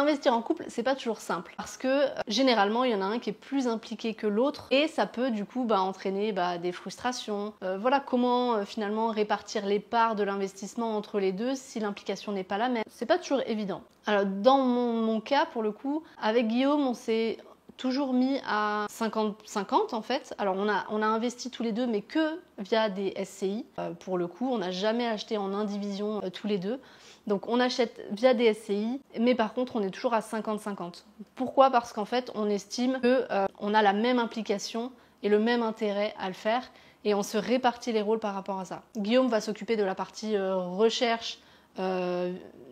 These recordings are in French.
Investir en couple, c'est pas toujours simple parce que généralement il y en a un qui est plus impliqué que l'autre et ça peut du coup entraîner des frustrations. Voilà comment finalement répartir les parts de l'investissement entre les deux si l'implication n'est pas la même. C'est pas toujours évident. Alors dans mon cas pour le coup, avec Guillaume on s'est toujours mis à 50-50 en fait. Alors on a investi tous les deux mais que via des SCI. Pour le coup on n'a jamais acheté en indivision tous les deux. Donc on achète via des SCI, mais par contre on est toujours à 50-50. Pourquoi? Parce qu'en fait on estime qu'on a la même implication et le même intérêt à le faire et on se répartit les rôles par rapport à ça. Guillaume va s'occuper de la partie recherche,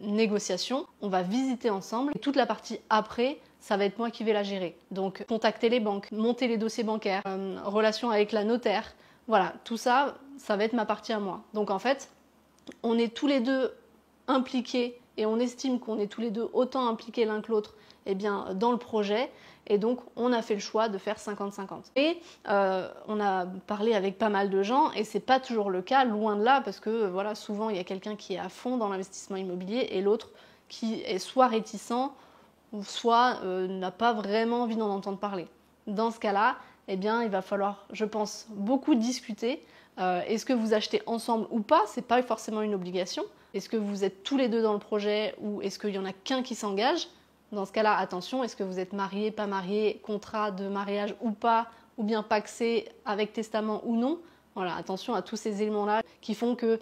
négociation, on va visiter ensemble et toute la partie après, ça va être moi qui vais la gérer. Donc contacter les banques, monter les dossiers bancaires, relation avec la notaire, voilà, tout ça, ça va être ma partie à moi. Donc en fait, on est tous les deux impliqués et on estime qu'on est tous les deux autant impliqués l'un que l'autre dans le projet et donc on a fait le choix de faire 50-50. Et on a parlé avec pas mal de gens et c'est pas toujours le cas, loin de là, parce que voilà, souvent il y a quelqu'un qui est à fond dans l'investissement immobilier et l'autre qui est soit réticent ou soit n'a pas vraiment envie d'en entendre parler. Dans ce cas-là, il va falloir, je pense, beaucoup discuter. Est-ce que vous achetez ensemble ou pas? C'est pas forcément une obligation. Est-ce que vous êtes tous les deux dans le projet ou est-ce qu'il y en a qu'un qui s'engage? Dans ce cas-là, attention, est-ce que vous êtes marié, pas marié, contrat de mariage ou pas, ou bien pacsé avec testament ou non? Voilà, attention à tous ces éléments-là qui font que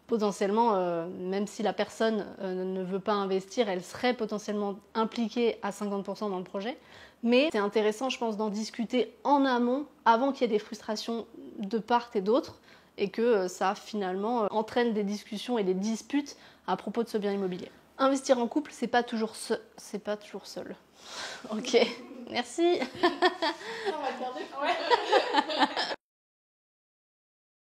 potentiellement, même si la personne ne veut pas investir, elle serait potentiellement impliquée à 50% dans le projet. Mais c'est intéressant, je pense, d'en discuter en amont, avant qu'il y ait des frustrations de part et d'autre, et que ça finalement entraîne des discussions et des disputes à propos de ce bien immobilier. Investir en couple, c'est pas toujours seul. Ok, merci. On va le garder. Ouais.